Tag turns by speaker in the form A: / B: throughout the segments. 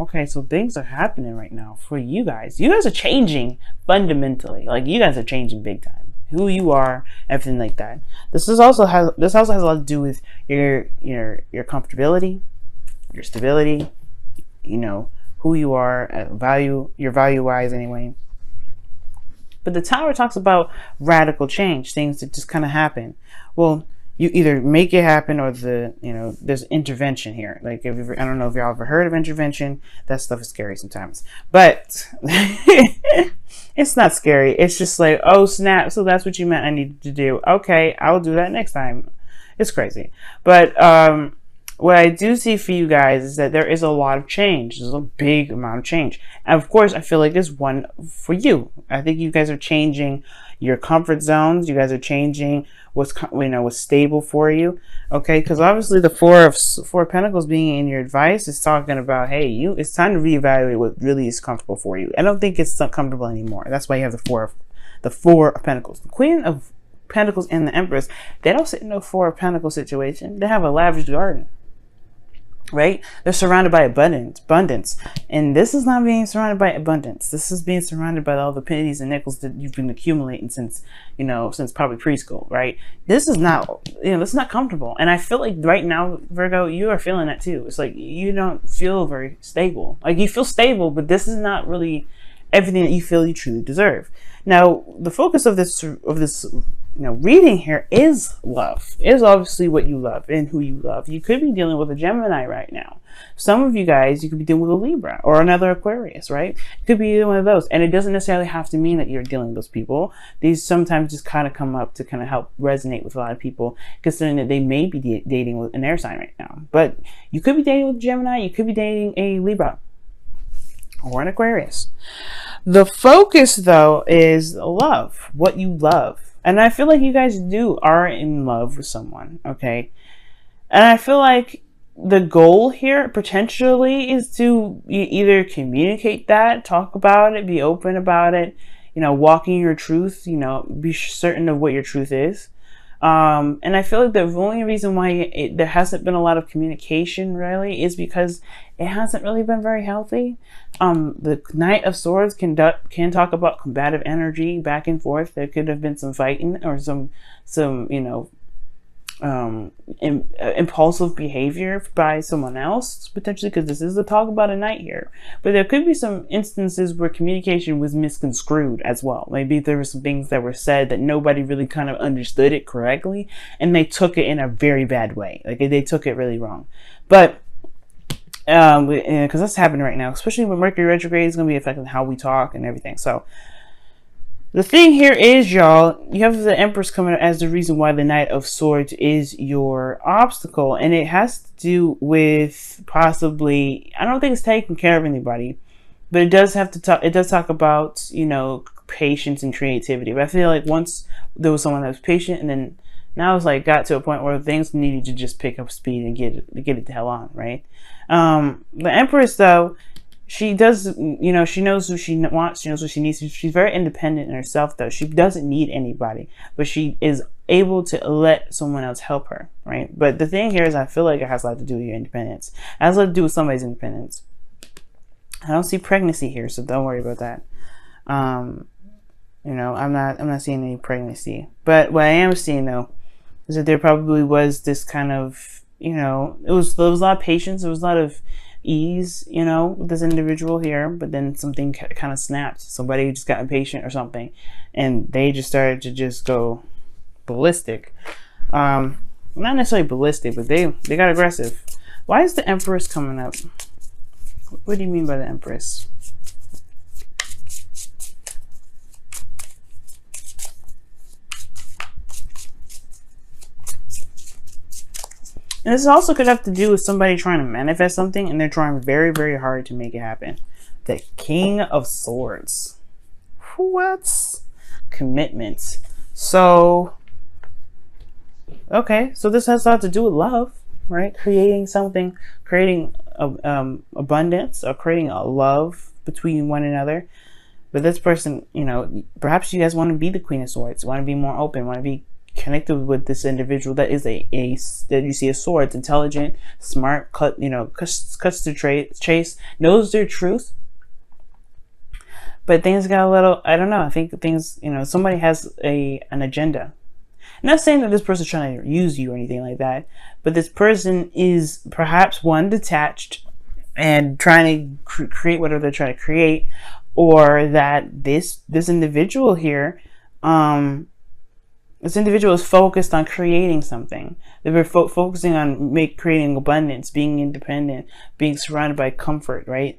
A: Okay, so things are happening right now for you guys. You guys are changing fundamentally. Like, you guys are changing big time. Who you are, everything like that. This also has a lot to do with your comfortability, your stability, you know, who you are at your value wise anyway. But the Tower talks about radical change, things that just kind of happen. Well, you either make it happen or there's intervention here. Like, I don't know if y'all ever heard of intervention. That stuff is scary sometimes, but it's not scary. It's just like, oh snap, so that's what you meant I needed to do. Okay, I'll do that next time. It's crazy. But what I do see for you guys is that there is a lot of change. There's a big amount of change. And of course, I feel like there's one for you. I think you guys are changing your comfort zones. You guys are changing what's stable for you. Okay, because obviously the Four of Pentacles being in your advice is talking about, hey, it's time to reevaluate what really is comfortable for you. I don't think it's not comfortable anymore. That's why you have the Four of Pentacles. The Queen of Pentacles and the Empress, they don't sit in no Four of Pentacles situation. They have a lavish garden. Right? They're surrounded by abundance. And this is not being surrounded by abundance. This is being surrounded by all the pennies and nickels that you've been accumulating since probably preschool, right? This is not, this is not comfortable. And I feel like right now, Virgo, you are feeling that too. It's like you don't feel very stable. Like, you feel stable, but this is not really everything that you feel you truly deserve. Now, the focus of this reading here is love. Is obviously what you love and who you love. You could be dealing with a Gemini right now. Some of you guys, you could be dealing with a Libra or another Aquarius, right? It could be either one of those. And it doesn't necessarily have to mean that you're dealing with those people. These sometimes just kind of come up to kind of help resonate with a lot of people, considering that they may be dating with an air sign right now. But you could be dating with a Gemini. You could be dating a Libra or an Aquarius. The focus, though, is love. What you love. And I feel like you guys are in love with someone, okay? And I feel like the goal here potentially is to either communicate that, talk about it, be open about it, walking your truth, be certain of what your truth is. And I feel like the only reason why there hasn't been a lot of communication really is because it hasn't really been very healthy. The Knight of Swords can talk about combative energy back and forth. There could have been some fighting or some impulsive behavior by someone else, potentially, because this is a talk about a knight here. But there could be some instances where communication was misconstrued as well. Maybe there were some things that were said that nobody really kind of understood it correctly, and they took it in a very bad way. Like, they took it really wrong. But because that's happening right now, especially when Mercury retrograde is going to be affecting how we talk and everything. So the thing here is, y'all, you have the Empress coming as the reason why the Knight of Swords is your obstacle. And it has to do with possibly, I don't think it's taking care of anybody, but it does talk about, patience and creativity. But I feel like once there was someone that was patient, and then now it's like got to a point where things needed to just pick up speed and get it the hell on, right? The Empress, though, she does, she knows who she wants, she knows what she needs. She's very independent in herself, though. She doesn't need anybody, but she is able to let someone else help her, right? But the thing here is, I feel like it has a lot to do with your independence. It has a lot to do with somebody's independence. I don't see pregnancy here, so don't worry about that. I'm not seeing any pregnancy. But what I am seeing, though, is that there probably was this kind of, there was a lot of patience, there was a lot of ease, with this individual here, but then something kind of snapped. Somebody just got impatient or something, and they just started to just go ballistic. Not necessarily ballistic, but they got aggressive. Why is the Empress coming up? What do you mean by the Empress? And this also could have to do with somebody trying to manifest something, and they're trying very, very hard to make it happen. The King of Swords. What? Commitment. So, okay. So this has a lot to do with love, right? Creating something, creating abundance, or creating a love between one another. But this person, perhaps you guys want to be the Queen of Swords, want to be more open, want to be connected with this individual that is a that you see a sword. It's intelligent, smart, cuts to chase, knows their truth. But things got a little, I don't know, I think things, somebody has an agenda. I'm not saying that this person's trying to use you or anything like that, but this person is perhaps one, detached and trying to create whatever they're trying to create, or that this individual here, this individual is focused on creating something. They're focusing on creating abundance, being independent, being surrounded by comfort, right?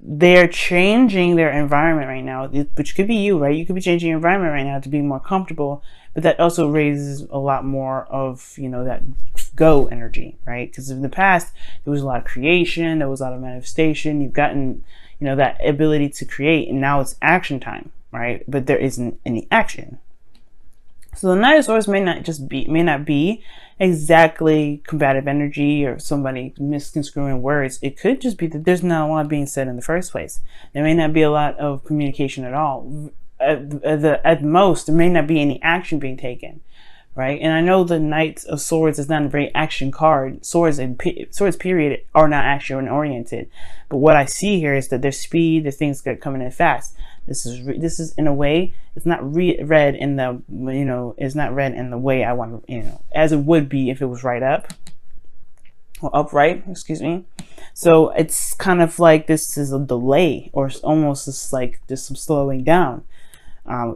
A: They're changing their environment right now, which could be you, right? You could be changing your environment right now to be more comfortable, but that also raises a lot more of, that go energy, right? Because in the past, there was a lot of creation, there was a lot of manifestation. You've gotten, that ability to create, and now it's action time, right? But there isn't any action. So the Knight of Swords may not be exactly combative energy or somebody misconstruing words. It could just be that there's not a lot being said in the first place. There may not be a lot of communication at all. At most, there may not be any action being taken, right? And I know the Knight of Swords is not a very action card. Swords period are not action oriented. But what I see here is that there's speed, there's things that are coming in fast. This is in a way, it's not read in the, it's not read in the way I want, as it would be if it was right up or upright, excuse me. So it's kind of like this is a delay, or almost just like just some slowing down.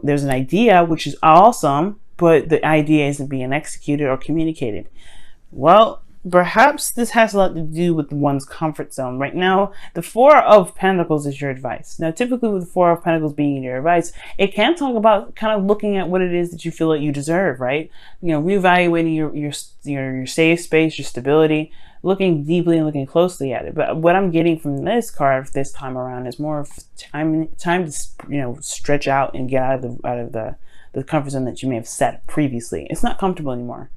A: There's an idea, which is awesome, but the idea isn't being executed or communicated. Well, perhaps this has a lot to do with one's comfort zone. Right now, the Four of Pentacles is your advice. Now, typically with the Four of Pentacles being your advice, it can talk about kind of looking at what it is that you feel like you deserve, right? Reevaluating your safe space, your stability, looking deeply and looking closely at it. But what I'm getting from this card this time around is more of time to stretch out and get out of the comfort zone that you may have set previously. It's not comfortable anymore.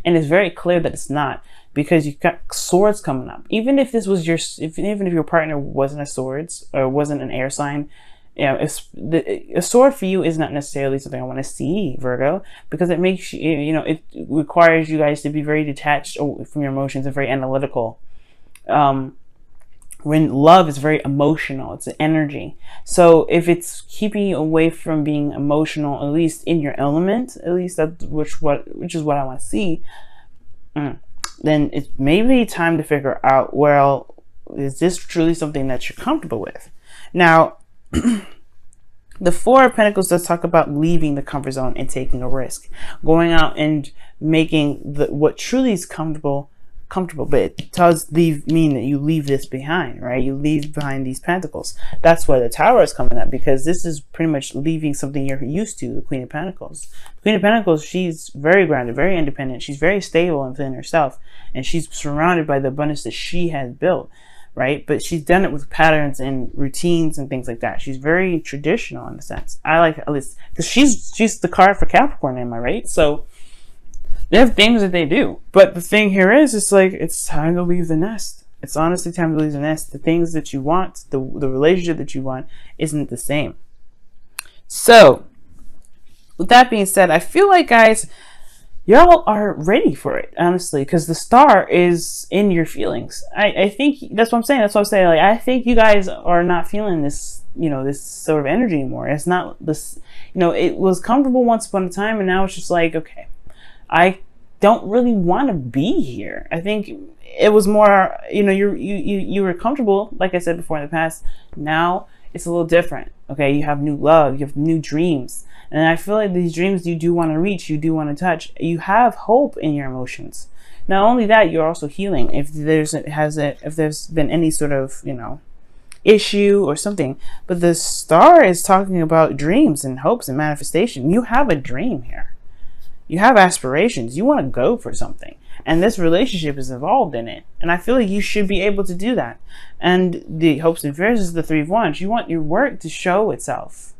A: And it's very clear that it's not, because you've got swords coming up. Even if this was even if your partner wasn't a swords or wasn't an air sign, a sword for you is not necessarily something I want to see, Virgo, because it makes you, it requires you guys to be very detached from your emotions and very analytical. When love is very emotional, it's an energy. So if it's keeping you away from being emotional, at least in your element, at least which is what I want to see, then it's maybe time to figure out, well, is this truly something that you're comfortable with? Now, the Four of Pentacles does talk about leaving the comfort zone and taking a risk, going out and making what truly is comfortable, but it does mean that you leave this behind, right? You leave behind these pentacles. That's why the Tower is coming up, because this is pretty much leaving something you're used to, the Queen of Pentacles. The Queen of Pentacles, she's very grounded, very independent. She's very stable within herself, and she's surrounded by the abundance that she has built, right? But she's done it with patterns and routines and things like that. She's very traditional in a sense. I like, at least, because she's the card for Capricorn, am I right? So they have things that they do. But the thing here is, it's like, it's time to leave the nest. It's honestly time to leave the nest. The things that you want, the relationship that you want, isn't the same. So, with that being said, I feel like, guys, y'all are ready for it, honestly, because the star is in your feelings. I think that's what I'm saying. That's what I'm saying. Like, I think you guys are not feeling this, this sort of energy anymore. It's not this, it was comfortable once upon a time, and now it's just like, okay, I don't really want to be here. I think it was more, you were comfortable, like I said before in the past. Now it's a little different. Okay, you have new love, you have new dreams, and I feel like these dreams you do want to reach, you do want to touch. You have hope in your emotions. Not only that, you're also healing. If there's been any sort of issue or something, but the star is talking about dreams and hopes and manifestation. You have a dream here. You have aspirations. You want to go for something. And this relationship is involved in it. And I feel like you should be able to do that. And the hopes and fears is the Three of Wands. You want your work to show itself.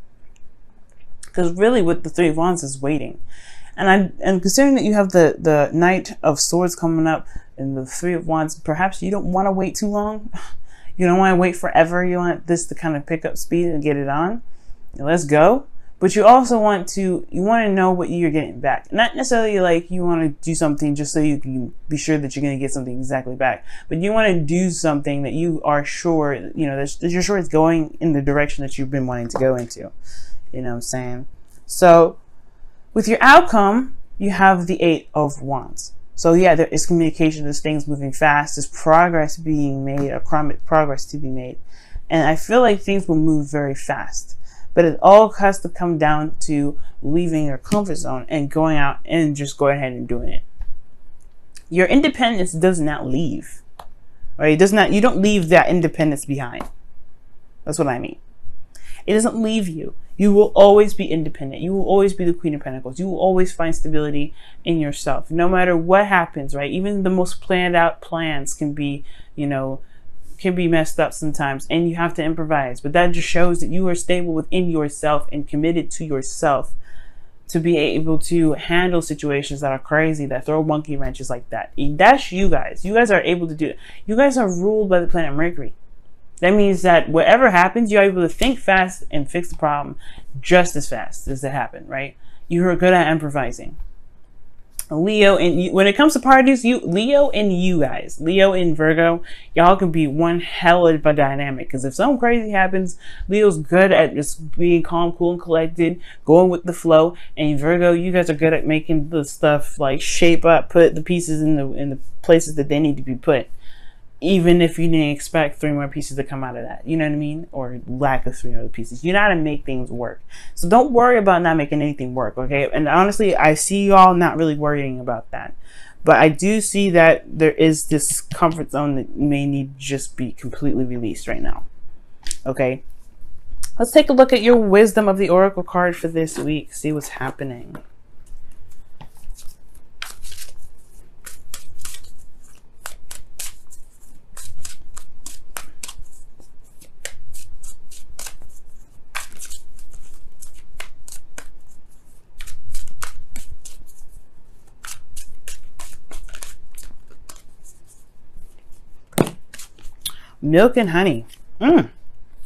A: Because really what the Three of Wands is waiting. And considering that you have the Knight of Swords coming up and the Three of Wands, perhaps you don't want to wait too long. You don't want to wait forever. You want this to kind of pick up speed and get it on. Let's go. but you also want to know what you're getting back. Not necessarily like you want to do something just so you can be sure that you're going to get something exactly back, but you want to do something that you are sure, that you're sure it's going in the direction that you've been wanting to go into. You know what I'm saying? So with your outcome, you have the 8 of Wands. So yeah, there is communication, there's things moving fast, there's progress being made, progress to be made. And I feel like things will move very fast. But it all has to come down to leaving your comfort zone and going out and just going ahead and doing it. Your independence does not leave. Right? It does not, you don't leave that independence behind. That's what I mean. It doesn't leave you. You will always be independent. You will always be the Queen of Pentacles. You will always find stability in yourself. No matter what happens, right? Even the most planned out plans can be, can be messed up sometimes, and you have to improvise. But that just shows that you are stable within yourself and committed to yourself to be able to handle situations that are crazy, that throw monkey wrenches like that. That's you guys. You guys are able to do it. You guys are ruled by the planet Mercury. That means that whatever happens, you're able to think fast and fix the problem just as fast as it happened, right? You are good at improvising. Leo, and when it comes to parties, Leo and you guys, Leo and Virgo, y'all can be one hell of a dynamic. Because if something crazy happens, Leo's good at just being calm, cool, and collected, going with the flow. And Virgo, you guys are good at making the stuff like shape up, put the pieces in the places that they need to be put. Even if you didn't expect 3 more pieces to come out of that, you know what I mean? Or lack of 3 other pieces. You know how to make things work. So don't worry about not making anything work, okay? And honestly, I see y'all not really worrying about that. But I do see that there is this comfort zone that may need to just be completely released right now, okay? Let's take a look at your wisdom of the Oracle card for this week. See what's happening. Milk and honey.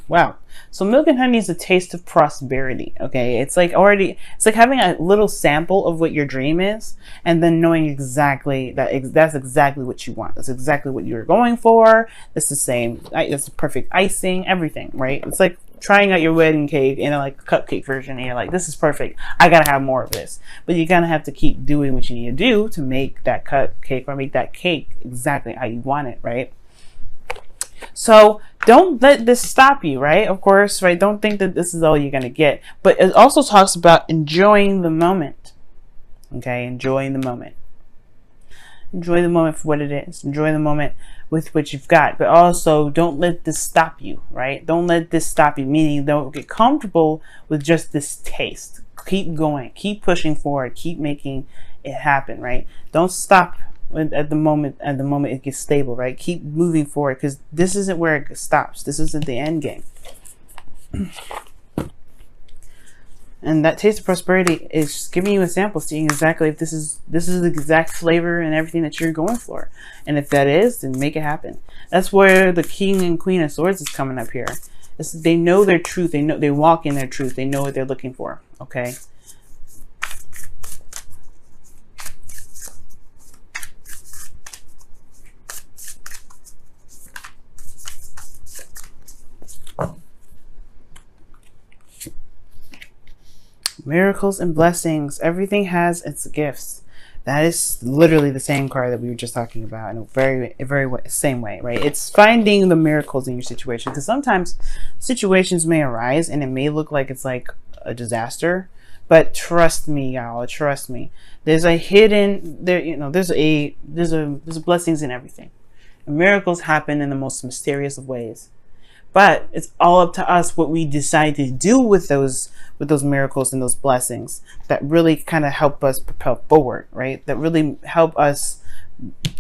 A: Wow. So milk and honey is a taste of prosperity. Okay. It's like having a little sample of what your dream is, and then knowing exactly that's exactly what you want. That's exactly what you're going for. It's the same. It's the perfect icing, everything, right? It's like trying out your wedding cake in a cupcake version, and you're like, this is perfect. I gotta have more of this. But you gotta have to keep doing what you need to do to make that cupcake or make that cake exactly how you want it, right? So don't let this stop you, right? Of course, right? Don't think that this is all you're going to get. But it also talks about enjoying the moment. Okay? Enjoying the moment. Enjoy the moment for what it is. Enjoy the moment with what you've got. But also, don't let this stop you, right? Don't let this stop you, meaning don't get comfortable with just this taste. Keep going. Keep pushing forward. Keep making it happen, right? Don't stop at the moment it gets stable, right? Keep moving forward, because this isn't where it stops. This isn't the end game. And that taste of prosperity is just giving you a sample, seeing exactly if this is the exact flavor and everything that you're going for. And if that is, then make it happen. That's where the King and Queen of Swords is coming up here. They know their truth. They walk in their truth. They know what they're looking for. Okay. Miracles and blessings. Everything has its gifts. That is literally the same card that we were just talking about in a very same way, right? It's finding the miracles in your situation, because sometimes situations may arise and it may look like it's like a disaster, but trust me, y'all. Trust me. There's a hidden there. There's blessings in everything. And miracles happen in the most mysterious of ways. But it's all up to us what we decide to do with those miracles and those blessings that really kind of help us propel forward, right? That really help us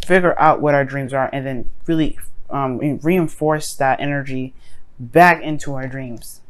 A: figure out what our dreams are, and then really reinforce that energy back into our dreams.